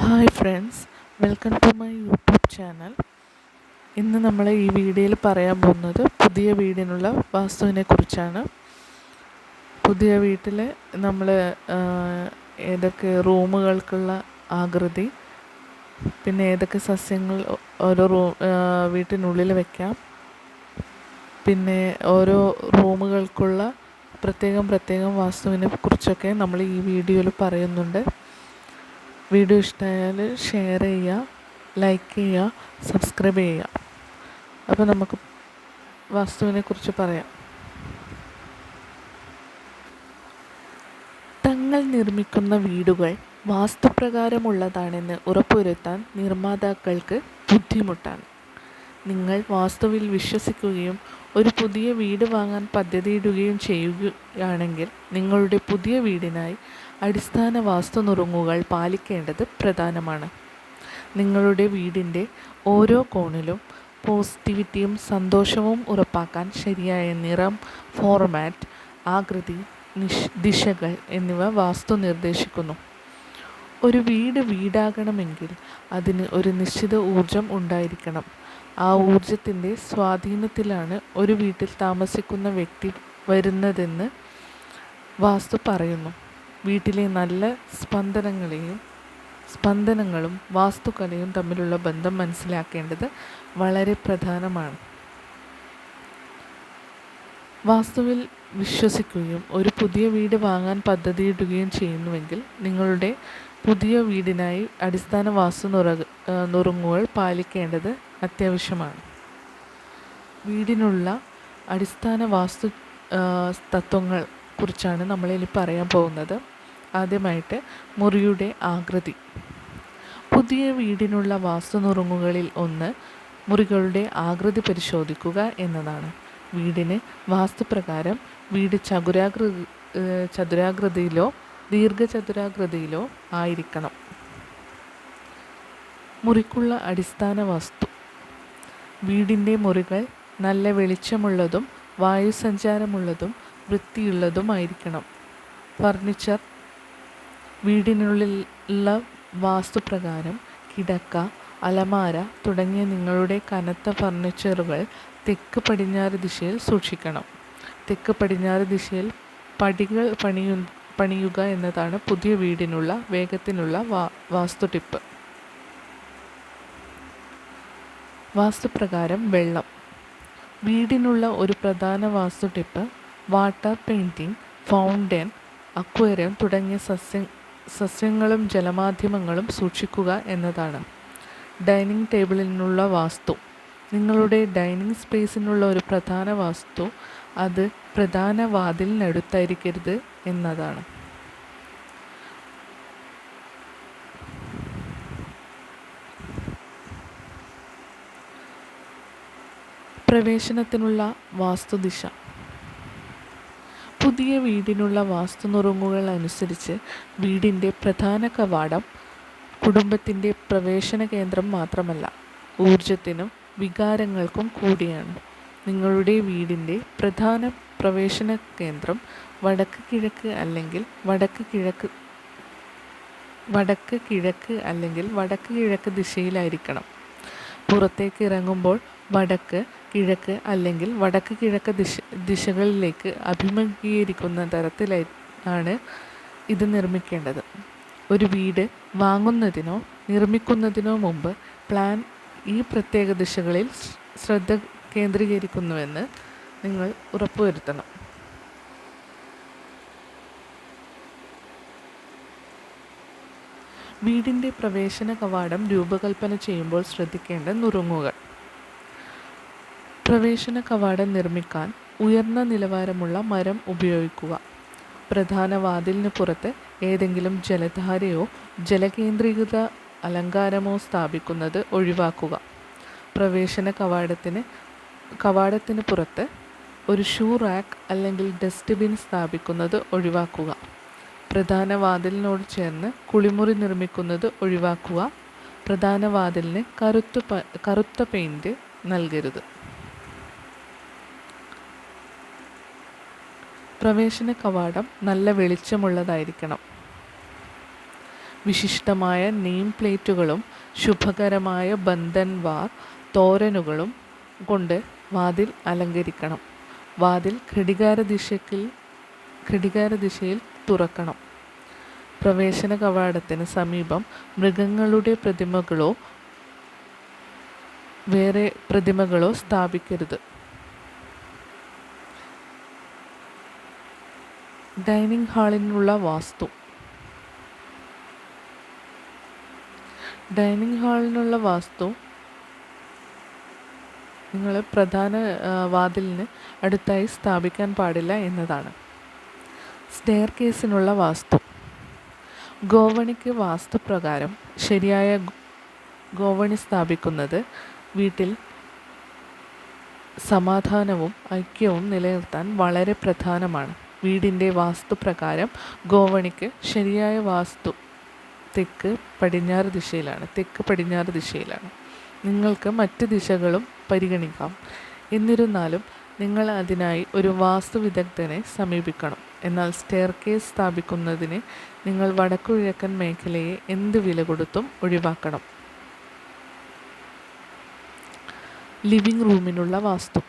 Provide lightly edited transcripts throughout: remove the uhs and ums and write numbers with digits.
Hi friends, welcome to my YouTube channel. ഇന്ന് നമ്മൾ ഈ വീഡിയോയിൽ പറയാൻ പോകുന്നത് പുതിയ വീടിനുള്ള വാസ്തുവിനെ കുറിച്ചാണ്. പുതിയ വീട്ടിൽ നമ്മൾ ഏതൊക്കെ റൂമുകൾക്കുള്ള ആകൃതി, പിന്നെ ഏതൊക്കെ സസ്യങ്ങൾ ഓരോ വീട്ടിനുള്ളിൽ വയ്ക്കാം, പിന്നെ ഓരോ റൂമുകൾക്കുള്ള പ്രത്യേകം വാസ്തുവിനെ കുറിച്ചൊക്കെ നമ്മൾ ഈ വീഡിയോയിൽ പറയുന്നുണ്ട്. വീഡിയോ ഇഷ്ടമായാൽ ഷെയർ ചെയ്യുക, ലൈക്ക് ചെയ്യുക, സബ്സ്ക്രൈബ് ചെയ്യുക. അപ്പോൾ നമുക്ക് വാസ്തുവിനെ കുറിച്ച് പറയാം. തങ്ങൾ നിർമ്മിക്കുന്ന വീടുകൾ വാസ്തുപ്രകാരമുള്ളതാണെന്ന് ഉറപ്പുവരുത്താൻ നിർമ്മാതാക്കൾക്ക് ബുദ്ധിമുട്ടാണ്. നിങ്ങൾ വാസ്തുവിൽ വിശ്വസിക്കുകയും ഒരു പുതിയ വീട് വാങ്ങാൻ പദ്ധതിയിടുകയും ചെയ്യുകയാണെങ്കിൽ നിങ്ങളുടെ പുതിയ വീടിനായി അടിസ്ഥാന വാസ്തുനുറുങ്ങുകൾ പാലിക്കേണ്ടത് പ്രധാനമാണ്. നിങ്ങളുടെ വീടിൻ്റെ ഓരോ കോണിലും പോസിറ്റിവിറ്റിയും സന്തോഷവും ഉറപ്പാക്കാൻ ശരിയായ നിറം, ഫോർമാറ്റ്, ആകൃതി, ദിശകൾ എന്നിവ വാസ്തു നിർദ്ദേശിക്കുന്നു. ഒരു വീടാകണമെങ്കിൽ അതിന് ഒരു നിശ്ചിത ഊർജം ഉണ്ടായിരിക്കണം. ആ ഊർജത്തിൻ്റെ സ്വാധീനത്തിലാണ് ഒരു വീട്ടിൽ താമസിക്കുന്ന വ്യക്തി വരുന്നതെന്ന് വാസ്തു പറയുന്നു. വീട്ടിലെ നല്ല സ്പന്ദനങ്ങളും വാസ്തുകലയും തമ്മിലുള്ള ബന്ധം മനസ്സിലാക്കേണ്ടത് വളരെ പ്രധാനമാണ്. വാസ്തുവിൽ വിശ്വസിക്കുകയും ഒരു പുതിയ വീട് വാങ്ങാൻ പദ്ധതിയിടുകയും ചെയ്യുന്നുവെങ്കിൽ നിങ്ങളുടെ പുതിയ വീടിനായി അടിസ്ഥാന വാസ്തു നുറുങ്ങുകൾ പാലിക്കേണ്ടത് അത്യാവശ്യമാണ്. വീടിനുള്ള അടിസ്ഥാന വാസ്തു തത്വങ്ങൾ കുറിച്ചാണ് നമ്മളിനി പറയാൻ പോകുന്നത്. ആദ്യമായിട്ട് മുറിയുടെ ആകൃതി. പുതിയ വീടിനുള്ള വാസ്തു നുറുങ്ങുകളിൽ ഒന്ന് മുറികളുടെ ആകൃതി പരിശോധിക്കുക എന്നതാണ്. വീടിന് വാസ്തുപ്രകാരം വീട് ചതുരാകൃതിയിലോ ദീർഘചതുരാകൃതിയിലോ ആയിരിക്കണം. മുറിക്കുള്ള അടിസ്ഥാന വാസ്തു. വീടിൻ്റെ മുറികൾ നല്ല വെളിച്ചമുള്ളതും വായുസഞ്ചാരമുള്ളതും വൃത്തിയുള്ളതുമായിരിക്കണം. ഫർണിച്ചർ. വീടിനുള്ളിലുള്ള വാസ്തുപ്രകാരം കിടക്ക, അലമാര തുടങ്ങിയ നിങ്ങളുടെ കനത്ത ഫർണിച്ചറുകൾ തെക്ക് പടിഞ്ഞാറ് ദിശയിൽ സൂക്ഷിക്കണം. തെക്ക് പടിഞ്ഞാറ് ദിശയിൽ പടികൾ പണിയുക എന്നതാണ് പുതിയ വീടിനുള്ള വേഗത്തിനുള്ള വാസ്തു ടിപ്പ്. വാസ്തുപ്രകാരം വെള്ളം. വീടിനുള്ള ഒരു പ്രധാന vastu tip water painting, fountain, aquarium തുടങ്ങിയ സസ്യങ്ങളും ജലമാധ്യമങ്ങളും സൂക്ഷിക്കുക എന്നതാണ്. ഡൈനിങ് ടേബിളിനുള്ള വാസ്തു. നിങ്ങളുടെ ഡൈനിങ് സ്പേസിനുള്ള ഒരു പ്രധാന വാസ്തു അത് പ്രധാന വാതിലിനടുത്തായിരിക്കരുത് എന്നതാണ്. പ്രവേശനത്തിനുള്ള വാസ്തുദിശ. പുതിയ വീടിനുള്ള വാസ്തു നുറുങ്ങുകൾ അനുസരിച്ച് വീടിൻ്റെ പ്രധാന കവാടം കുടുംബത്തിൻ്റെ പ്രവേശന കേന്ദ്രം മാത്രമല്ല, ഊർജത്തിനും വികാരങ്ങൾക്കും കൂടിയാണ്. നിങ്ങളുടെ വീടിൻ്റെ പ്രധാന പ്രവേശന കേന്ദ്രം വടക്ക് കിഴക്ക് അല്ലെങ്കിൽ വടക്ക് കിഴക്ക് ദിശയിലായിരിക്കണം. പുറത്തേക്ക് ഇറങ്ങുമ്പോൾ വടക്ക് കിഴക്ക് അല്ലെങ്കിൽ വടക്ക് കിഴക്ക് ദിശകളിലേക്ക് അഭിമുഖീകരിക്കുന്ന തരത്തിലാണ് ഇത് നിർമ്മിക്കേണ്ടത്. ഒരു വീട് വാങ്ങുന്നതിനോ നിർമ്മിക്കുന്നതിനോ മുമ്പ് പ്ലാൻ ഈ പ്രത്യേക ദിശകളിൽ ശ്രദ്ധ കേന്ദ്രീകരിക്കുന്നുവെന്ന് നിങ്ങൾ ഉറപ്പുവരുത്തണം. വീടിൻ്റെ പ്രവേശന കവാടം രൂപകൽപ്പന ചെയ്യുമ്പോൾ ശ്രദ്ധിക്കേണ്ട നുറുങ്ങുകൾ. പ്രവേശന കവാടം നിർമ്മിക്കാൻ ഉയർന്ന നിലവാരമുള്ള മരം ഉപയോഗിക്കുക. പ്രധാന വാതിലിന് പുറത്ത് ഏതെങ്കിലും ജലധാരയോ ജലകേന്ദ്രീകൃത അലങ്കാരമോ സ്ഥാപിക്കുന്നത് ഒഴിവാക്കുക. പ്രവേശന കവാടത്തിന് പുറത്ത് ഒരു ഷൂ റാക്ക് അല്ലെങ്കിൽ ഡസ്റ്റ്ബിൻ സ്ഥാപിക്കുന്നത് ഒഴിവാക്കുക. പ്രധാന വാതിലിനോട് ചേർന്ന് കുളിമുറി നിർമ്മിക്കുന്നത് ഒഴിവാക്കുക. പ്രധാന വാതിലിന് കറുത്ത പെയിൻറ് നൽകരുത്. പ്രവേശന കവാടം നല്ല വെളിച്ചമുള്ളതായിരിക്കണം. വിശിഷ്ടമായ നെയിം പ്ലേറ്റുകളും ശുഭകരമായ ബന്ധൻവാർ തോരണുകളും കൊണ്ട് വാതിൽ അലങ്കരിക്കണം. വാതിൽ ഘടികാരദിശയിൽ തുറക്കണം. പ്രവേശന കവാടത്തിന് സമീപം മൃഗങ്ങളുടെ പ്രതിമകളോ വേറെ പ്രതിമകളോ സ്ഥാപിക്കരുത്. ഡൈനിങ് ഹാളിനുള്ള വാസ്തു. ഡൈനിങ് ഹാളിനുള്ള വാസ്തു നിങ്ങൾ പ്രധാന വാതിലിന് അടുത്തായി സ്ഥാപിക്കാൻ പാടില്ല എന്നതാണ്. സ്റ്റെയർ കേസിനുള്ള വാസ്തു. ഗോവണിക്ക് വാസ്തുപ്രകാരം ശരിയായ ഗോവണി സ്ഥാപിക്കുന്നത് വീട്ടിൽ സമാധാനവും ഐക്യവും നിലനിർത്താൻ വളരെ പ്രധാനമാണ്. വീടിൻ്റെ വാസ്തുപ്രകാരം ഗോവണിക്ക് ശരിയായ വാസ്തു തെക്ക് പടിഞ്ഞാറ് ദിശയിലാണ്. നിങ്ങൾക്ക് മറ്റ് ദിശകളും പരിഗണിക്കാം. എന്നിരുന്നാലും നിങ്ങൾ അതിനായി ഒരു വാസ്തു വിദഗ്ധനെ സമീപിക്കണം. എന്നാൽ സ്റ്റെയർ കേസ് സ്ഥാപിക്കുന്നതിന് നിങ്ങൾ വടക്കുകിഴക്കൻ മേഖലയെ എന്ത് വില കൊടുത്തും ഒഴിവാക്കണം. ലിവിംഗ് റൂമിനുള്ള വാസ്തു.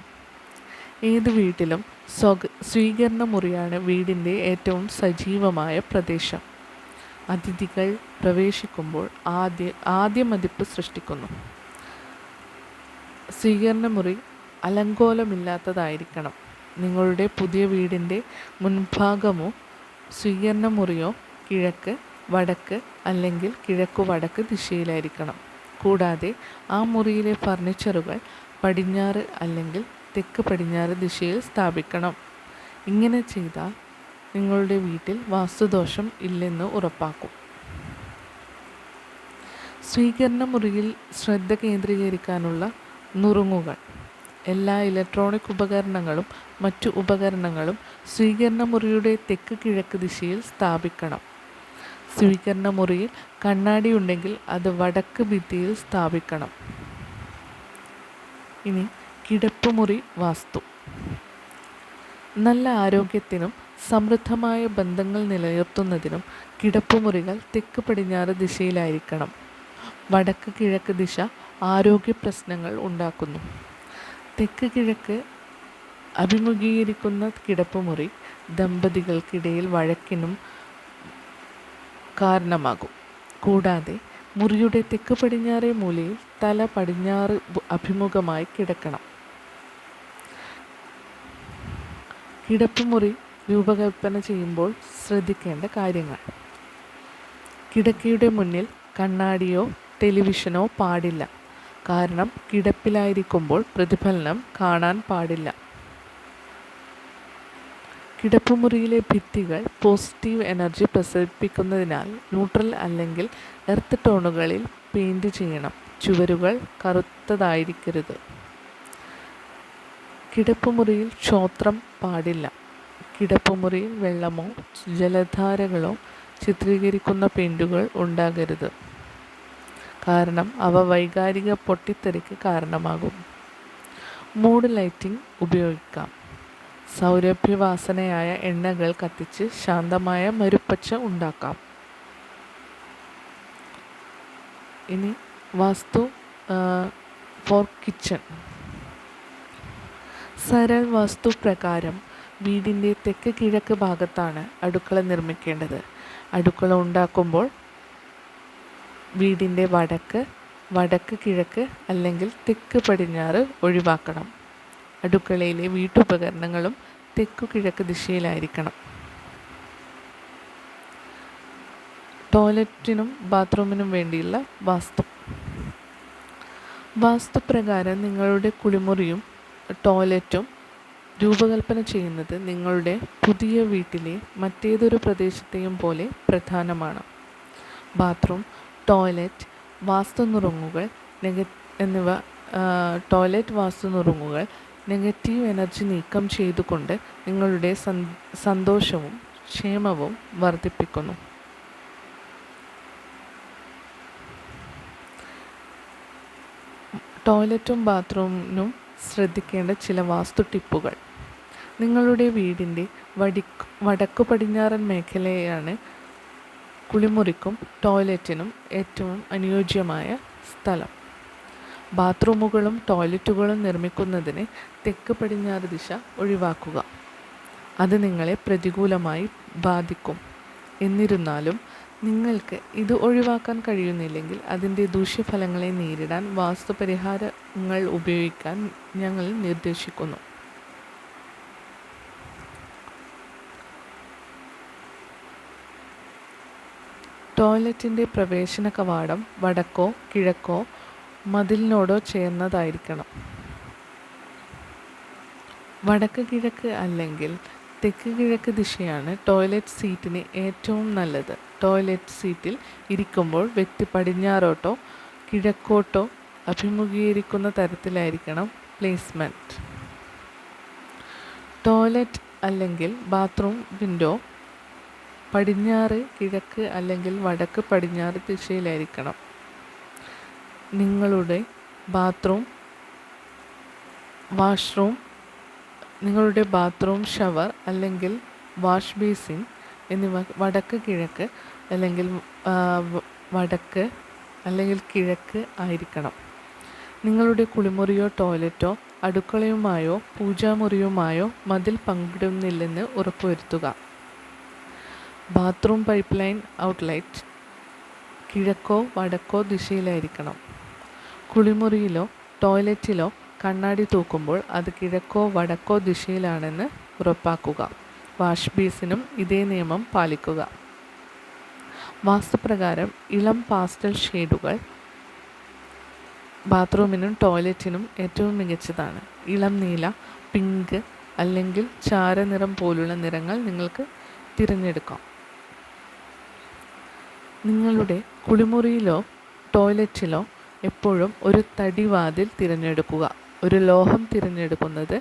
ഏത് വീട്ടിലും സ്വീകരണ മുറിയാണ് വീടിൻ്റെ ഏറ്റവും സജീവമായ പ്രദേശം. അതിഥികൾ പ്രവേശിക്കുമ്പോൾ ആദ്യ മതിപ്പ് സൃഷ്ടിക്കുന്നു. സ്വീകരണ മുറി അലങ്കോലമില്ലാത്തതായിരിക്കണം. നിങ്ങളുടെ പുതിയ വീടിൻ്റെ മുൻഭാഗമോ സ്വീകരണ മുറിയോ കിഴക്ക്, വടക്ക് അല്ലെങ്കിൽ കിഴക്കുവടക്ക് ദിശയിലായിരിക്കണം. കൂടാതെ ആ മുറിയിലെ ഫർണിച്ചറുകൾ പടിഞ്ഞാറ് അല്ലെങ്കിൽ തെക്ക് പടിഞ്ഞാറ് ദിശയിൽ സ്ഥാപിക്കണം. ഇങ്ങനെ ചെയ്താൽ നിങ്ങളുടെ വീട്ടിൽ വാസ്തുദോഷം ഇല്ലെന്ന് ഉറപ്പാക്കും. സ്വീകരണ മുറിയിൽ ശ്രദ്ധ കേന്ദ്രീകരിക്കാനുള്ള നുറുങ്ങുകൾ. എല്ലാ ഇലക്ട്രോണിക് ഉപകരണങ്ങളും മറ്റു ഉപകരണങ്ങളും സ്വീകരണ മുറിയുടെ തെക്ക് കിഴക്ക് ദിശയിൽ സ്ഥാപിക്കണം. സ്വീകരണ മുറിയിൽ കണ്ണാടി ഉണ്ടെങ്കിൽ അത് വടക്ക് ഭിത്തിയിൽ സ്ഥാപിക്കണം. ഇനി കിടപ്പുമുറി വാസ്തു. നല്ല ആരോഗ്യത്തിനും സമൃദ്ധമായ ബന്ധങ്ങൾ നിലനിർത്തുന്നതിനും കിടപ്പുമുറികൾ തെക്ക് പടിഞ്ഞാറ് ദിശയിലായിരിക്കണം. വടക്ക് കിഴക്ക് ദിശ ആരോഗ്യ പ്രശ്നങ്ങൾ ഉണ്ടാക്കുന്നു. തെക്ക് കിഴക്ക് അഭിമുഖീകരിക്കുന്ന കിടപ്പുമുറി ദമ്പതികൾക്കിടയിൽ വഴക്കിനും കാരണമാകും. കൂടാതെ മുറിയുടെ തെക്ക് പടിഞ്ഞാറേ മൂലയിൽ തല പടിഞ്ഞാറ് അഭിമുഖമായി കിടക്കണം. കിടപ്പുമുറി രൂപകൽപ്പന ചെയ്യുമ്പോൾ ശ്രദ്ധിക്കേണ്ട കാര്യങ്ങൾ. കിടക്കയുടെ മുന്നിൽ കണ്ണാടിയോ ടെലിവിഷനോ പാടില്ല. കാരണം കിടപ്പിലായിരിക്കുമ്പോൾ പ്രതിഫലനം കാണാൻ പാടില്ല. കിടപ്പുമുറിയിലെ ഭിത്തികൾ പോസിറ്റീവ് എനർജി പ്രസരിപ്പിക്കുന്നതിനാൽ ന്യൂട്രൽ അല്ലെങ്കിൽ എർത്ത് ടോണുകളിൽ പെയിൻറ് ചെയ്യണം. ചുവരുകൾ കറുത്തതായിരിക്കരുത്. കിടപ്പുമുറിയിൽ ക്ഷോത്രം പാടില്ല. കിടപ്പുമുറിയിൽ വെള്ളമോ ജലധാരകളോ ചിത്രീകരിക്കുന്ന പെയിൻറ്റുകൾ ഉണ്ടാകരുത്. കാരണം അവ വൈകാരിക പൊട്ടിത്തെറിക്ക് കാരണമാകും. മൂഡ് ലൈറ്റിംഗ് ഉപയോഗിക്കാം. സൗരഭ്യവാസനയായ എണ്ണകൾ കത്തിച്ച് ശാന്തമായ മരുപ്പച്ച ഉണ്ടാക്കാം. ഇനി വാസ്തു ഫോർ കിച്ചൺ. സരൾ വാസ്തു പ്രകാരം വീടിൻ്റെ തെക്ക് കിഴക്ക് ഭാഗത്താണ് അടുക്കള നിർമ്മിക്കേണ്ടത്. അടുക്കള ഉണ്ടാക്കുമ്പോൾ വീടിൻ്റെ വടക്ക് കിഴക്ക് അല്ലെങ്കിൽ തെക്ക് പടിഞ്ഞാറ് ഒഴിവാക്കണം. അടുക്കളയിലെ വീട്ടുപകരണങ്ങളും തെക്കു കിഴക്ക് ദിശയിലായിരിക്കണം. ടോയ്ലറ്റിനും ബാത്റൂമിനും വേണ്ടിയുള്ള വാസ്തുപ്രകാരം നിങ്ങളുടെ കുളിമുറിയും ടോയ്ലറ്റും രൂപകൽപ്പന ചെയ്യുന്നത് നിങ്ങളുടെ പുതിയ വീട്ടിലെ മറ്റേതൊരു പ്രദേശത്തെയും പോലെ പ്രധാനമാണ്. ബാത്റൂം, ടോയ്ലറ്റ് വാസ്തുനുറുങ്ങുകൾ നെഗറ്റീവ് എനർജി നീക്കം ചെയ്തുകൊണ്ട് നിങ്ങളുടെ സന്തോഷവും ക്ഷേമവും വർദ്ധിപ്പിക്കുന്നു. ടോയ്ലറ്റും ബാത്റൂമിനും ശ്രദ്ധിക്കേണ്ട ചില വാസ്തു ടിപ്പുകൾ. നിങ്ങളുടെ വീടിൻ്റെ വടക്കു പടിഞ്ഞാറൻ മേഖലയാണ് കുളിമുറിക്കും ടോയ്ലറ്റിനും ഏറ്റവും അനുയോജ്യമായ സ്ഥലം. ബാത്റൂമുകളും ടോയ്ലറ്റുകളും നിർമ്മിക്കുന്നതിന് തെക്ക് പടിഞ്ഞാറ് ദിശ ഒഴിവാക്കുക. അത് നിങ്ങളെ പ്രതികൂലമായി ബാധിക്കും. എന്നിരുന്നാലും നിങ്ങൾക്ക് ഇത് ഒഴിവാക്കാൻ കഴിയുന്നില്ലെങ്കിൽ അതിൻ്റെ ദൂഷ്യഫലങ്ങളെ നേരിടാൻ വാസ്തുപരിഹാരങ്ങൾ ഉപയോഗിക്കാൻ ഞങ്ങൾ നിർദ്ദേശിക്കുന്നു. ടോയ്ലറ്റിൻ്റെ പ്രവേശന കവാടം വടക്കോ കിഴക്കോ മതിലിനോടോ ചേർന്നതായിരിക്കണം. വടക്ക് കിഴക്ക് അല്ലെങ്കിൽ തെക്ക് കിഴക്ക് ദിശയാണ് ടോയ്ലറ്റ് സീറ്റിന് ഏറ്റവും നല്ലത്. ടോയ്ലറ്റ് സീറ്റിൽ ഇരിക്കുമ്പോൾ വ്യക്തി പടിഞ്ഞാറോട്ടോ കിഴക്കോട്ടോ അഭിമുഖീകരിക്കുന്ന തരത്തിലായിരിക്കണം പ്ലേസ്മെൻറ്റ്. ടോയ്ലറ്റ് അല്ലെങ്കിൽ ബാത്റൂം വിൻഡോ പടിഞ്ഞാറ് കിഴക്ക് അല്ലെങ്കിൽ വടക്ക് പടിഞ്ഞാറ് ദിശയിലായിരിക്കണം. നിങ്ങളുടെ ബാത്റൂം ഷവർ അല്ലെങ്കിൽ വാഷ് ബേസിൻ എന്നിവ വടക്ക് കിഴക്ക് അല്ലെങ്കിൽ വടക്ക് അല്ലെങ്കിൽ കിഴക്ക് ആയിരിക്കണം. നിങ്ങളുടെ കുളിമുറിയോ ടോയ്ലറ്റോ അടുക്കളയുമായോ പൂജാമുറിയുമായോ മതിൽ പങ്കിടുന്നില്ലെന്ന് ഉറപ്പുവരുത്തുക. ബാത്റൂം പൈപ്പ് ലൈൻ ഔട്ട്ലെറ്റ് കിഴക്കോ വടക്കോ ദിശയിലായിരിക്കണം. കുളിമുറിയിലോ ടോയ്ലറ്റിലോ കണ്ണാടി തൂക്കുമ്പോൾ അത് കിഴക്കോ വടക്കോ ദിശയിലാണെന്ന് ഉറപ്പാക്കുക. വാഷ് ബേസിനും ഇതേ നിയമം പാലിക്കുക. വാസ്തുപ്രകാരം ഇളം പാസ്റ്റൽ ഷെയ്ഡുകൾ ബാത്റൂമിനും ടോയ്ലറ്റിനും ഏറ്റവും മികച്ചതാണ്. ഇളം നീല, പിങ്ക് അല്ലെങ്കിൽ ചാരനിറം പോലുള്ള നിറങ്ങൾ നിങ്ങൾക്ക് തിരഞ്ഞെടുക്കാം. നിങ്ങളുടെ കുളിമുറിയിലോ ടോയ്ലറ്റിലോ എപ്പോഴും ഒരു തടിവാതിൽ തിരഞ്ഞെടുക്കുക. ഒരു ലോഹം തിരഞ്ഞെടുക്കുന്നത്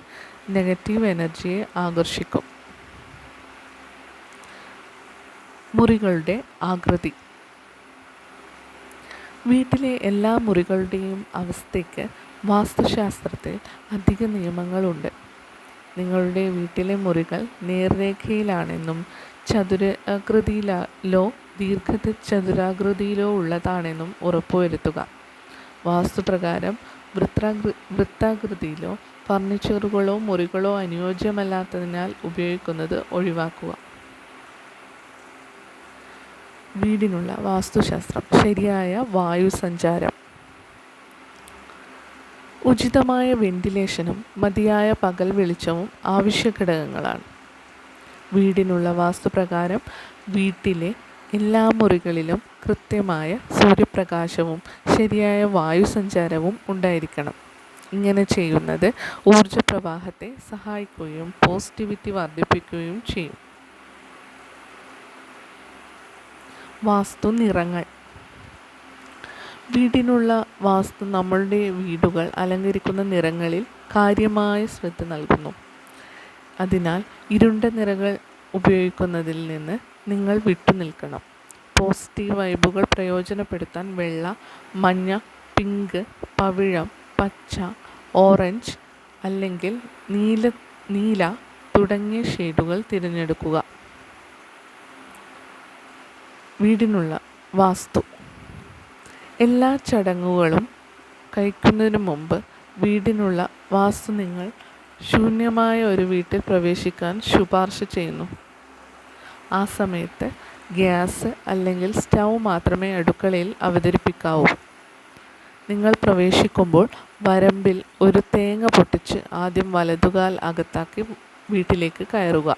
നെഗറ്റീവ് എനർജിയെ ആകർഷിക്കും. മുറികളുടെ ആകൃതി. വീട്ടിലെ എല്ലാ മുറികളുടെയും അവസ്ഥയ്ക്ക് വാസ്തുശാസ്ത്രത്തിൽ അധിക നിയമങ്ങളുണ്ട്. നിങ്ങളുടെ വീട്ടിലെ മുറികൾ നേർരേഖയിലാണെന്നും ചതുരാകൃതിയിലോ ദീർഘചതുരാകൃതിയിലോ ഉള്ളതാണെന്നും ഉറപ്പുവരുത്തുക. വാസ്തുപ്രകാരം വൃത്താകൃതിയിലോ ഫർണിച്ചറുകളോ മുറികളോ അനുയോജ്യമല്ലാത്തതിനാൽ ഉപയോഗിക്കുന്നത് ഒഴിവാക്കുക. വീടിനുള്ള വാസ്തുശാസ്ത്രം. ശരിയായ വായുസഞ്ചാരം. ഉചിതമായ വെന്റിലേഷനും മതിയായ പകൽ വെളിച്ചവും ആവശ്യ ഘടകങ്ങളാണ്. വീടിനുള്ള വാസ്തുപ്രകാരം വീട്ടിലെ എല്ലാ മുറികളിലും കൃത്യമായ സൂര്യപ്രകാശവും ശരിയായ വായുസഞ്ചാരവും ഉണ്ടായിരിക്കണം. ഇങ്ങനെ ചെയ്യുന്നത് ഊർജപ്രവാഹത്തെ സഹായിക്കുകയും പോസിറ്റിവിറ്റി വർദ്ധിപ്പിക്കുകയും ചെയ്യും. വാസ്തു നിറങ്ങൾ. വീടിനുള്ള വാസ്തു നമ്മളുടെ വീടുകൾ അലങ്കരിക്കുന്ന നിറങ്ങളിൽ കാര്യമായ ശ്രദ്ധ നൽകുന്നു. അതിനാൽ ഇരുണ്ട നിറങ്ങൾ ഉപയോഗിക്കുന്നതിൽ നിന്ന് നിങ്ങൾ വിട്ടുനിൽക്കണം. പോസിറ്റീവ് വൈബുകൾ പ്രയോജനപ്പെടുത്താൻ വെള്ള, മഞ്ഞ, പിങ്ക്, പവിഴം, പച്ച, ഓറഞ്ച് അല്ലെങ്കിൽ നീല തുടങ്ങിയ ഷെയ്ഡുകൾ തിരഞ്ഞെടുക്കുക. വീടിനുള്ള വാസ്തു. എല്ലാ ചടങ്ങുകളും കഴിക്കുന്നതിന് മുമ്പ് വീടിനുള്ള വാസ്തു നിങ്ങൾ ശൂന്യമായ ഒരു വീട്ടിൽ പ്രവേശിക്കാൻ ശുപാർശ ചെയ്യുന്നു. ആ സമയത്ത് ഗ്യാസ് അല്ലെങ്കിൽ സ്റ്റൗ മാത്രമേ അടുക്കളയിൽ അവതരിപ്പിക്കാവൂ. നിങ്ങൾ പ്രവേശിക്കുമ്പോൾ വരമ്പിൽ ഒരു തേങ്ങ പൊട്ടിച്ച് ആദ്യം വലതുകാൽ അകത്താക്കി വീട്ടിലേക്ക് കയറുക.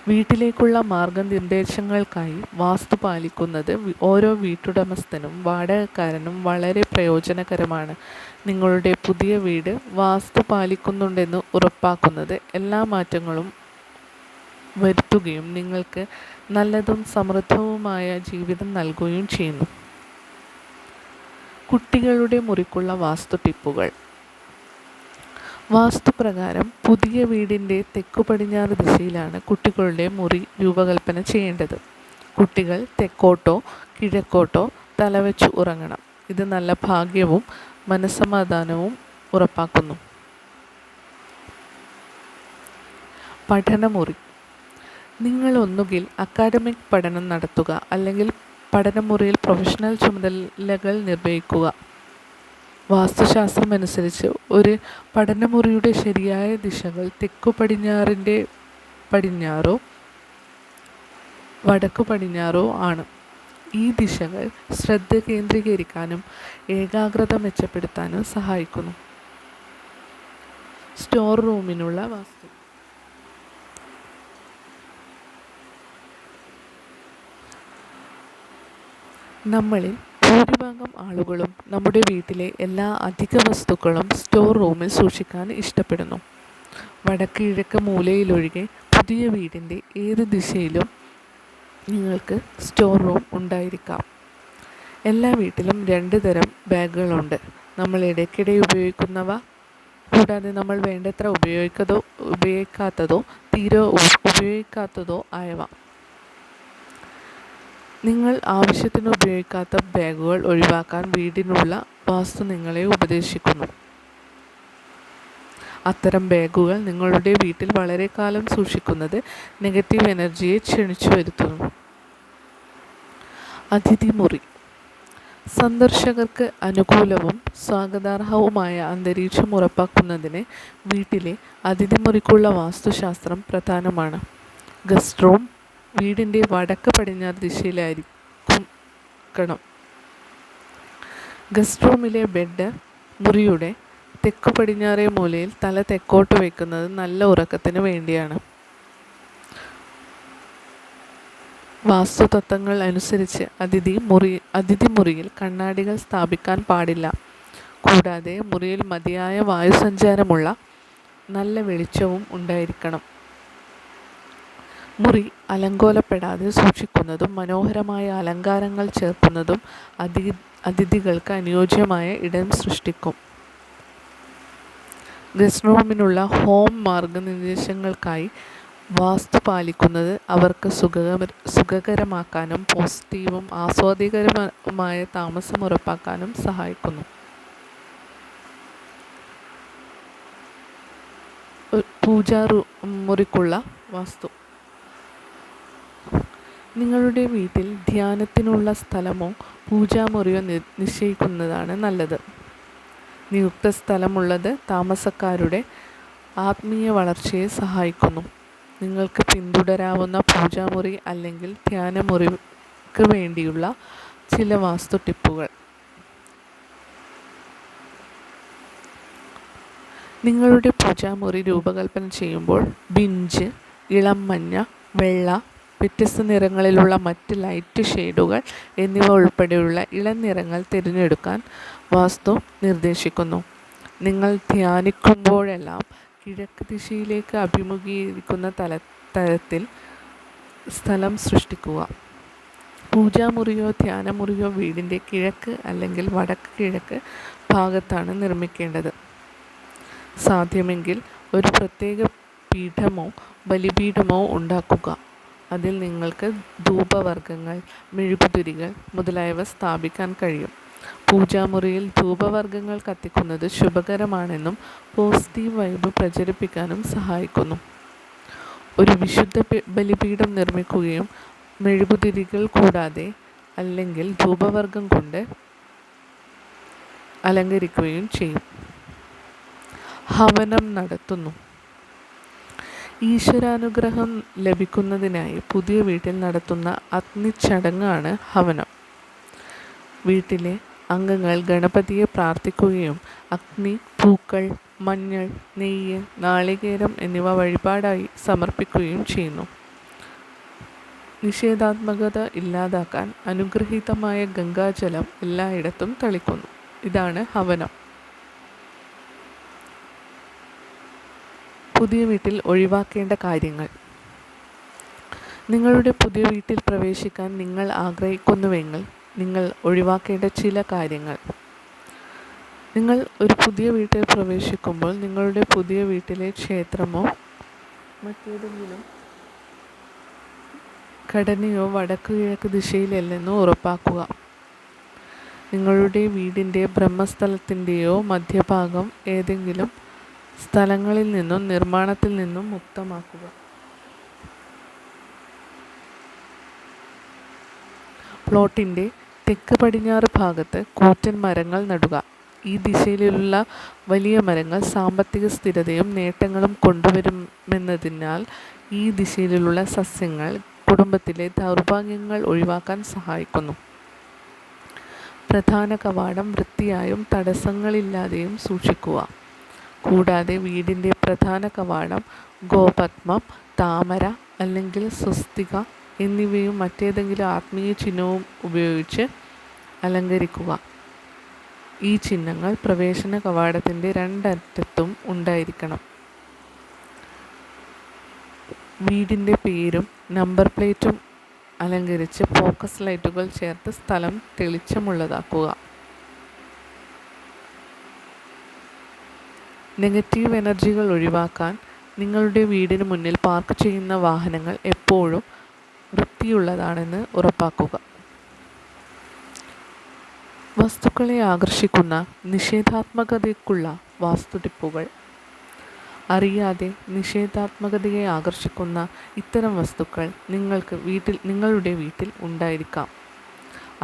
വീട്ടിലേക്കുള്ള മാർഗനിർദ്ദേശങ്ങൾക്കായി വാസ്തു പാലിക്കുന്നത് ഓരോ വീട്ടുടമസ്ഥനും വാടകക്കാരനും വളരെ പ്രയോജനകരമാണ്. നിങ്ങളുടെ പുതിയ വീട് വാസ്തു പാലിക്കുന്നുണ്ടെന്ന് ഉറപ്പാക്കുന്നത് എല്ലാ മാറ്റങ്ങളും വരുത്തുകയും നിങ്ങൾക്ക് നല്ലതും സമൃദ്ധവുമായ ജീവിതം നൽകുകയും ചെയ്യുന്നു. കുട്ടികളുടെ മുറിക്കുള്ള വാസ്തു ടിപ്പുകൾ. വാസ്തുപ്രകാരം പുതിയ വീടിൻ്റെ തെക്കു പടിഞ്ഞാറ് ദിശയിലാണ് കുട്ടികളുടെ മുറി രൂപകൽപ്പന ചെയ്യേണ്ടത്. കുട്ടികൾ തെക്കോട്ടോ കിഴക്കോട്ടോ തലവെച്ച് ഉറങ്ങണം. ഇത് നല്ല ഭാഗ്യവും മനസ്സമാധാനവും ഉറപ്പാക്കുന്നു. പഠനമുറി. നിങ്ങൾ ഒന്നുകിൽ അക്കാഡമിക് പഠനം നടത്തുക, അല്ലെങ്കിൽ പഠനമുറിയിൽ പ്രൊഫഷണൽ ചുമതലകൾ നിർവഹിക്കുക. വാസ്തുശാസ്ത്രമനുസരിച്ച് ഒരു പഠനമുറിയുടെ ശരിയായ ദിശകൾ തെക്കു പടിഞ്ഞാറിൻ്റെ പടിഞ്ഞാറോ വടക്കു പടിഞ്ഞാറോ ആണ്. ഈ ദിശകൾ ശ്രദ്ധ കേന്ദ്രീകരിക്കാനും ഏകാഗ്രത മെച്ചപ്പെടുത്താനും സഹായിക്കുന്നു. സ്റ്റോർ റൂമിനുള്ള വാസ്തു. നമ്മളിൽ ഭൂരിഭാഗം ആളുകളും നമ്മുടെ വീട്ടിലെ എല്ലാ അധിക വസ്തുക്കളും സ്റ്റോർ റൂമിൽ സൂക്ഷിക്കാൻ ഇഷ്ടപ്പെടുന്നു. വടക്ക് കിഴക്ക് മൂലയിലൊഴികെ പുതിയ വീടിൻ്റെ ഏത് ദിശയിലും നിങ്ങൾക്ക് സ്റ്റോർ റൂം ഉണ്ടായിരിക്കാം. എല്ലാ വീട്ടിലും 2 തരം ബാഗുകളുണ്ട്. നമ്മൾ ഇടയ്ക്കിടെ ഉപയോഗിക്കുന്നവ, കൂടാതെ നമ്മൾ വേണ്ടത്ര ഉപയോഗിക്കാത്തതോ തീരെ ഉപയോഗിക്കാത്തതോ ആയവ. നിങ്ങൾ ആവശ്യത്തിന് ഉപയോഗിക്കാത്ത ബാഗുകൾ ഒഴിവാക്കാൻ വീടിനുള്ള വാസ്തു നിങ്ങളെ ഉപദേശിക്കുന്നു. അത്തരം ബാഗുകൾ നിങ്ങളുടെ വീട്ടിൽ വളരെ കാലം സൂക്ഷിക്കുന്നത് നെഗറ്റീവ് എനർജിയെ ക്ഷണിച്ചു വരുത്തുന്നു. അതിഥി മുറി. സന്ദർശകർക്ക് അനുകൂലവും സ്വാഗതാർഹവുമായ അന്തരീക്ഷം ഉറപ്പാക്കുന്നതിന് വീട്ടിലെ അതിഥി മുറിക്കുള്ള വാസ്തുശാസ്ത്രം പ്രധാനമാണ്. ഗസ്റ്റ് റൂം വീടിൻ്റെ വടക്ക് പടിഞ്ഞാറ് ദിശയിലായിരിക്കണം. ഗസ്റ്റ് റൂമിലെ ബെഡ് മുറിയുടെ തെക്കു പടിഞ്ഞാറേ മൂലയിൽ തല തെക്കോട്ട് വയ്ക്കുന്നത് നല്ല ഉറക്കത്തിന് വേണ്ടിയാണ്. വാസ്തുതത്വങ്ങൾ അനുസരിച്ച് അതിഥി മുറിയിൽ കണ്ണാടികൾ സ്ഥാപിക്കാൻ പാടില്ല. കൂടാതെ മുറിയിൽ മതിയായ വായുസഞ്ചാരമുള്ള നല്ല വെളിച്ചവും ഉണ്ടായിരിക്കണം. മുറി അലങ്കോലപ്പെടാതെ സൂക്ഷിക്കുന്നതും മനോഹരമായ അലങ്കാരങ്ങൾ ചേർക്കുന്നതും അതിഥികൾക്ക് അനുയോജ്യമായ ഇടം സൃഷ്ടിക്കും. ഗസ്റ്റ് റൂമിനുള്ള ഹോം മാർഗനിർദ്ദേശങ്ങൾക്കായി വാസ്തു പാലിക്കുന്നത് അവർക്ക് സുഖകരമാക്കാനും പോസിറ്റീവും ആസ്വാദ്യകരവുമായ താമസം ഉറപ്പാക്കാനും സഹായിക്കുന്നു. പൂജാ മുറിക്കുള്ള വാസ്തു. നിങ്ങളുടെ വീട്ടിൽ ധ്യാനത്തിനുള്ള സ്ഥലമോ പൂജാമുറിയോ നിശ്ചയിക്കുന്നതാണ് നല്ലത്. നിയുക്ത സ്ഥലമുള്ളത് താമസക്കാരുടെ ആത്മീയ വളർച്ചയെ സഹായിക്കുന്നു. നിങ്ങൾക്ക് പിന്തുടരാവുന്ന പൂജാമുറി അല്ലെങ്കിൽ ധ്യാനമുറിക്ക് വേണ്ടിയുള്ള ചില വാസ്തു ടിപ്പുകൾ. നിങ്ങളുടെ പൂജാമുറി രൂപകൽപ്പന ചെയ്യുമ്പോൾ ബിഞ്ച്, ഇളം മഞ്ഞ, വെള്ള, വ്യത്യസ്ത നിറങ്ങളിലുള്ള മറ്റ് ലൈറ്റ് ഷെയ്ഡുകൾ എന്നിവ ഉൾപ്പെടെയുള്ള ഇളനിറങ്ങൾ തിരഞ്ഞെടുക്കാൻ വാസ്തു നിർദ്ദേശിക്കുന്നു. നിങ്ങൾ ധ്യാനിക്കുമ്പോഴെല്ലാം കിഴക്ക് ദിശയിലേക്ക് അഭിമുഖീകരിക്കുന്ന തരത്തിൽ സ്ഥലം സൃഷ്ടിക്കുക. പൂജാമുറിയോ ധ്യാനമുറിയോ വീടിൻ്റെ കിഴക്ക് അല്ലെങ്കിൽ വടക്ക് കിഴക്ക് ഭാഗത്താണ് നിർമ്മിക്കേണ്ടത്. സാധ്യമെങ്കിൽ ഒരു പ്രത്യേക പീഠമോ ബലിപീഠമോ ഉണ്ടാക്കുക. അതിൽ നിങ്ങൾക്ക് ധൂപവർഗ്ഗങ്ങൾ, മെഴുകുതിരികൾ മുതലായവ സ്ഥാപിക്കാൻ കഴിയും. പൂജാമുറിയിൽ ധൂപവർഗ്ഗങ്ങൾ കത്തിക്കുന്നത് ശുഭകരമാണെന്നും പോസിറ്റീവ് വൈബ് പ്രചരിപ്പിക്കാനും സഹായിക്കുന്നു. ഒരു വിശുദ്ധ ബലിപീഠം നിർമ്മിക്കുകയും മെഴുകുതിരികൾ കൂടാതെ അല്ലെങ്കിൽ ധൂപവർഗ്ഗം കൊണ്ട് അലങ്കരിക്കുകയും ചെയ്യും. ഹവനം നടത്തുന്നു. ഈശ്വരാനുഗ്രഹം ലഭിക്കുന്നതിനായി പുതിയ വീട്ടിൽ നടത്തുന്ന അഗ്നിച്ചടങ്ങാണ് ഹവനം. വീട്ടിലെ അംഗങ്ങൾ ഗണപതിയെ പ്രാർത്ഥിക്കുകയും അഗ്നി, പൂക്കൾ, മഞ്ഞൾ, നെയ്യ്, നാളികേരം എന്നിവ വഴിപാടായി സമർപ്പിക്കുകയും ചെയ്യുന്നു. നിഷേധാത്മകത ഇല്ലാതാക്കാൻ അനുഗ്രഹീതമായ ഗംഗാജലം എല്ലായിടത്തും തളിക്കുന്നു. ഇതാണ് ഹവനം. പുതിയ വീട്ടിൽ ഒഴിവാക്കേണ്ട കാര്യങ്ങൾ. നിങ്ങളുടെ പുതിയ വീട്ടിൽ പ്രവേശിക്കാൻ നിങ്ങൾ ആഗ്രഹിക്കുന്നുവെങ്കിൽ നിങ്ങൾ ഒഴിവാക്കേണ്ട ചില കാര്യങ്ങൾ. നിങ്ങൾ ഒരു പുതിയ വീട്ടിൽ പ്രവേശിക്കുമ്പോൾ നിങ്ങളുടെ പുതിയ വീട്ടിലെ ക്ഷേത്രമോ മറ്റേതെങ്കിലും ഘടനയോ വടക്ക് കിഴക്ക് ദിശയിലല്ലെന്ന് ഉറപ്പാക്കുക. നിങ്ങളുടെ വീടിൻ്റെ ബ്രഹ്മസ്ഥലത്തിൻ്റെയോ മധ്യഭാഗം ഏതെങ്കിലും സ്ഥലങ്ങളിൽ നിന്നും നിർമ്മാണത്തിൽ നിന്നും മുക്തമാക്കുക. പ്ലോട്ടിൻ്റെ തെക്ക് പടിഞ്ഞാറ് ഭാഗത്ത് കൂറ്റൻ മരങ്ങൾ നടുക. ഈ ദിശയിലുള്ള വലിയ മരങ്ങൾ സാമ്പത്തിക സ്ഥിരതയും നേട്ടങ്ങളും കൊണ്ടുവരുമെന്നതിനാൽ ഈ ദിശയിലുള്ള സസ്യങ്ങൾ കുടുംബത്തിലെ ദൗർഭാഗ്യങ്ങൾ ഒഴിവാക്കാൻ സഹായിക്കുന്നു. പ്രധാന കവാടം വൃത്തിയായും തടസ്സങ്ങളില്ലാതെയും സൂക്ഷിക്കുക. കൂടാതെ വീടിൻ്റെ പ്രധാന കവാടം ഗോപത്മം, താമര അല്ലെങ്കിൽ സ്വസ്തിക എന്നിവയും മറ്റേതെങ്കിലും ആത്മീയ ചിഹ്നവും ഉപയോഗിച്ച് അലങ്കരിക്കുക. ഈ ചിഹ്നങ്ങൾ പ്രവേശന കവാടത്തിൻ്റെ രണ്ടറ്റത്തും ഉണ്ടായിരിക്കണം. വീടിൻ്റെ പേരും നമ്പർ പ്ലേറ്റും അലങ്കരിച്ച് ഫോക്കസ് ലൈറ്റുകൾ ചേർത്ത് സ്ഥലം തെളിച്ചമുള്ളതാക്കുക. നെഗറ്റീവ് എനർജികൾ ഒഴിവാക്കാൻ നിങ്ങളുടെ വീടിന് മുന്നിൽ പാർക്ക് ചെയ്യുന്ന വാഹനങ്ങൾ എപ്പോഴും വൃത്തിയുള്ളതാണെന്ന് ഉറപ്പാക്കുക. വസ്തുക്കളെ ആകർഷിക്കുന്ന നിഷേധാത്മകതയ്ക്കുള്ള വാസ്തുടിപ്പുകൾ. അറിയാതെ നിഷേധാത്മകതയെ ആകർഷിക്കുന്ന ഇത്തരം വസ്തുക്കൾ നിങ്ങളുടെ വീട്ടിൽ ഉണ്ടായിരിക്കാം.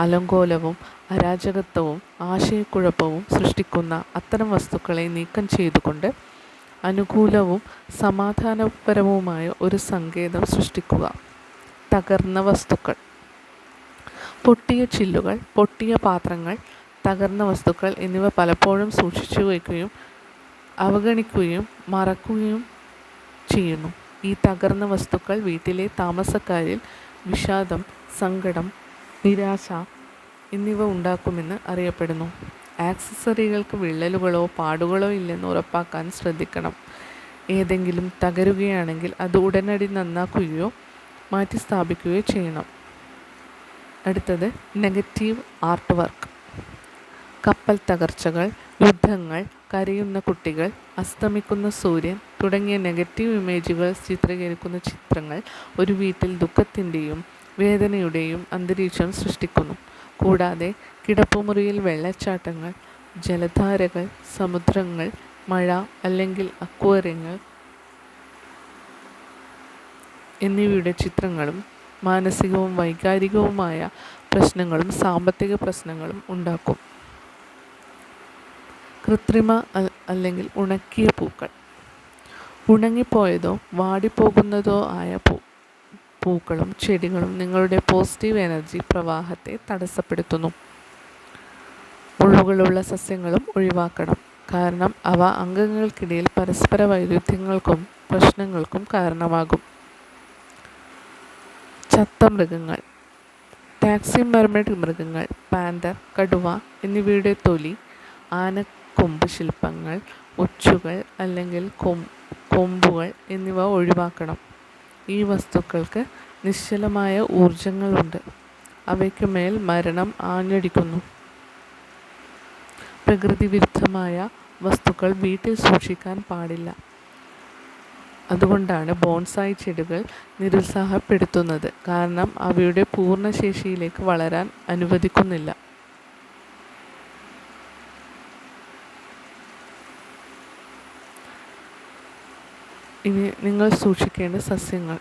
അലങ്കോലവും അരാജകത്വവും ആശയക്കുഴപ്പവും സൃഷ്ടിക്കുന്ന അത്തരം വസ്തുക്കളെ നീക്കം ചെയ്തുകൊണ്ട് അനുകൂലവും സമാധാനപരവുമായ ഒരു സങ്കേതം സൃഷ്ടിക്കുക. തകർന്ന വസ്തുക്കൾ. പൊട്ടിയ ചില്ലുകൾ, പൊട്ടിയ പാത്രങ്ങൾ, തകർന്ന വസ്തുക്കൾ എന്നിവ പലപ്പോഴും സൂക്ഷിച്ചു വയ്ക്കുകയും അവഗണിക്കുകയും മറക്കുകയും ചെയ്യുന്നു. ഈ തകർന്ന വസ്തുക്കൾ വീട്ടിലെ താമസക്കാരിൽ വിഷാദം, സങ്കടം, നിരാശ എന്നിവ ഉണ്ടാക്കുമെന്ന് അറിയപ്പെടുന്നു. ആക്സസറികൾക്ക് വിള്ളലുകളോ പാടുകളോ ഇല്ലെന്ന് ഉറപ്പാക്കാൻ ശ്രദ്ധിക്കണം. ഏതെങ്കിലും തകരുകയാണെങ്കിൽ അത് ഉടനടി നന്നാക്കുകയോ മാറ്റിസ്ഥാപിക്കുകയോ ചെയ്യണം. അടുത്തത് നെഗറ്റീവ് ആർട്ട് വർക്ക്. കപ്പൽ തകർച്ചകൾ, യുദ്ധങ്ങൾ, കരയുന്ന കുട്ടികൾ, അസ്തമിക്കുന്ന സൂര്യൻ തുടങ്ങിയ നെഗറ്റീവ് ഇമേജുകൾ ചിത്രീകരിക്കുന്ന ചിത്രങ്ങൾ ഒരു വീട്ടിൽ ദുഃഖത്തിൻ്റെയും വേദനയുടെയും അന്തരീക്ഷം സൃഷ്ടിക്കുന്നു. കൂടാതെ കിടപ്പുമുറിയിൽ വെള്ളച്ചാട്ടങ്ങൾ, ജലധാരകൾ, സമുദ്രങ്ങൾ, മഴ അല്ലെങ്കിൽ അക്വേറിയങ്ങൾ എന്നിവയുടെ ചിത്രങ്ങളും മാനസികവും വൈകാരികവുമായ പ്രശ്നങ്ങളും സാമ്പത്തിക പ്രശ്നങ്ങളും ഉണ്ടാക്കും. കൃത്രിമ അല്ലെങ്കിൽ ഉണക്കിയ പൂക്കൾ. ഉണങ്ങിപ്പോയതോ വാടിപ്പോകുന്നതോ ആയ പൂക്കളും ചെടികളും നിങ്ങളുടെ പോസിറ്റീവ് എനർജി പ്രവാഹത്തെ തടസ്സപ്പെടുത്തുന്നു. മുള്ളുകളുള്ള സസ്യങ്ങളും ഒഴിവാക്കണം, കാരണം അവ അംഗങ്ങൾക്കിടയിൽ പരസ്പര വൈരുദ്ധ്യങ്ങൾക്കും പ്രശ്നങ്ങൾക്കും കാരണമാകും. ചത്ത മൃഗങ്ങൾ. ടാക്സി മെർമെയ്ഡ് മൃഗങ്ങൾ, പാന്തർ, കടുവ എന്നിവയുടെ തൊലി, ആനക്കൊമ്പ് ശില്പങ്ങൾ, ഒച്ചുകൾ അല്ലെങ്കിൽ കൊമ്പുകൾ എന്നിവ ഒഴിവാക്കണം. ഈ വസ്തുക്കൾക്ക് നിശ്ചലമായ ഊർജങ്ങളുണ്ട്. അവയ്ക്ക് മേൽ മരണം ആഞ്ഞടിക്കുന്നു. പ്രകൃതി വിരുദ്ധമായ വസ്തുക്കൾ വീട്ടിൽ സൂക്ഷിക്കാൻ പാടില്ല. അതുകൊണ്ടാണ് ബോൺസായി ചെടികൾ നിരുത്സാഹപ്പെടുത്തുന്നത്, കാരണം അവയുടെ പൂർണ്ണശേഷിയിലേക്ക് വളരാൻ അനുവദിക്കുന്നില്ല. ഇനി നിങ്ങൾ സൂക്ഷിക്കേണ്ട സസ്യങ്ങൾ.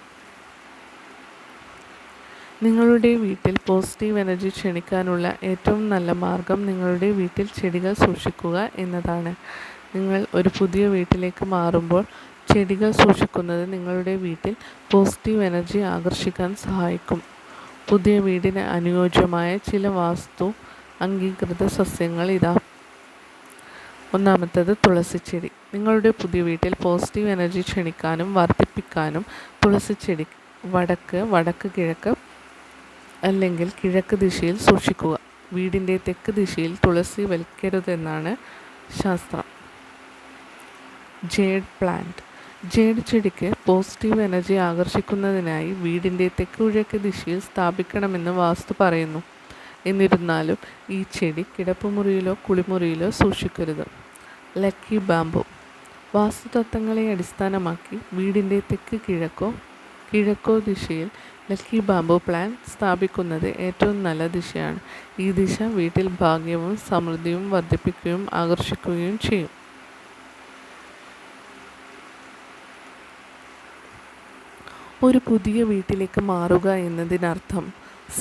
നിങ്ങളുടെ വീട്ടിൽ പോസിറ്റീവ് എനർജി ക്ഷണിക്കാനുള്ള ഏറ്റവും നല്ല മാർഗം നിങ്ങളുടെ വീട്ടിൽ ചെടികൾ സൂക്ഷിക്കുക എന്നതാണ്. നിങ്ങൾ ഒരു പുതിയ വീട്ടിലേക്ക് മാറുമ്പോൾ ചെടികൾ സൂക്ഷിക്കുന്നത് നിങ്ങളുടെ വീട്ടിൽ പോസിറ്റീവ് എനർജി ആകർഷിക്കാൻ സഹായിക്കും. പുതിയ വീടിന് അനുയോജ്യമായ ചില വാസ്തു അംഗീകൃത സസ്യങ്ങൾ ഇതാ. ഒന്നാമത്തേത് തുളസിച്ചെടി. നിങ്ങളുടെ പുതിയ വീട്ടിൽ പോസിറ്റീവ് എനർജി ക്ഷണിക്കാനും വർദ്ധിപ്പിക്കാനും തുളസിച്ചെടി വടക്ക് കിഴക്ക് അല്ലെങ്കിൽ കിഴക്ക് ദിശയിൽ സൂക്ഷിക്കുക. വീടിൻ്റെ തെക്ക് ദിശയിൽ തുളസി വലിക്കരുതെന്നാണ് ശാസ്ത്രം. Jade plant. ജേഡ് ചെടിക്ക് പോസിറ്റീവ് എനർജി ആകർഷിക്കുന്നതിനായി വീടിൻ്റെ തെക്ക് കിഴക്ക് ദിശയിൽ സ്ഥാപിക്കണമെന്ന് വാസ്തു പറയുന്നു. എന്നിരുന്നാലും ഈ ചെടി കിടപ്പുമുറിയിലോ കുളിമുറിയിലോ സൂക്ഷിക്കരുത്. Lucky bamboo. വാസ്തുതത്വങ്ങളെ അടിസ്ഥാനമാക്കി വീടിൻ്റെ തെക്ക് കിഴക്കോ ദിശയിൽ ലക്കി ബാംബു പ്ലാന്റ് സ്ഥാപിക്കുന്നത് ഏറ്റവും നല്ല ദിശയാണ്. ഈ ദിശ വീട്ടിൽ ഭാഗ്യവും സമൃദ്ധിയും വർദ്ധിപ്പിക്കുകയും ആകർഷിക്കുകയും ചെയ്യും. ഒരു പുതിയ വീട്ടിലേക്ക് മാറുക എന്നതിനർത്ഥം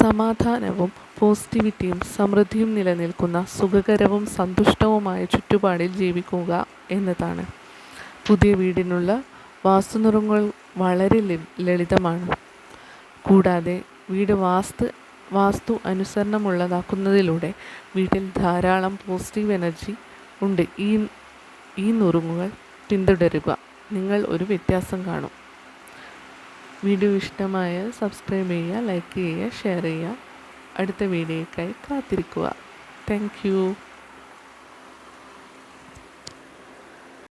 സമാധാനവും പോസിറ്റിവിറ്റിയും സമൃദ്ധിയും നിലനിൽക്കുന്ന സുഖകരവും സന്തുഷ്ടവുമായ ചുറ്റുപാടിൽ ജീവിക്കുക എന്നതാണ്. പുതിയ വീടിനുള്ള വാസ്തുനിറങ്ങൾ വളരെ ലളിതമാണ്. കൂടാതെ വീട് വാസ്തു അനുസരണമുള്ളതാക്കുന്നതിലൂടെ വീട്ടിൽ ധാരാളം പോസിറ്റീവ് എനർജി ഉണ്ട്. ഈ നുറുങ്ങുകൾ പിന്തുടരുക, നിങ്ങൾ ഒരു വ്യത്യാസം കാണും. വീഡിയോ ഇഷ്ടമായാൽ സബ്സ്ക്രൈബ് ചെയ്യുക, ലൈക്ക് ചെയ്യുക, ഷെയർ ചെയ്യുക. അടുത്ത വീഡിയോയ്ക്കായി കാത്തിരിക്കുക. Thank you.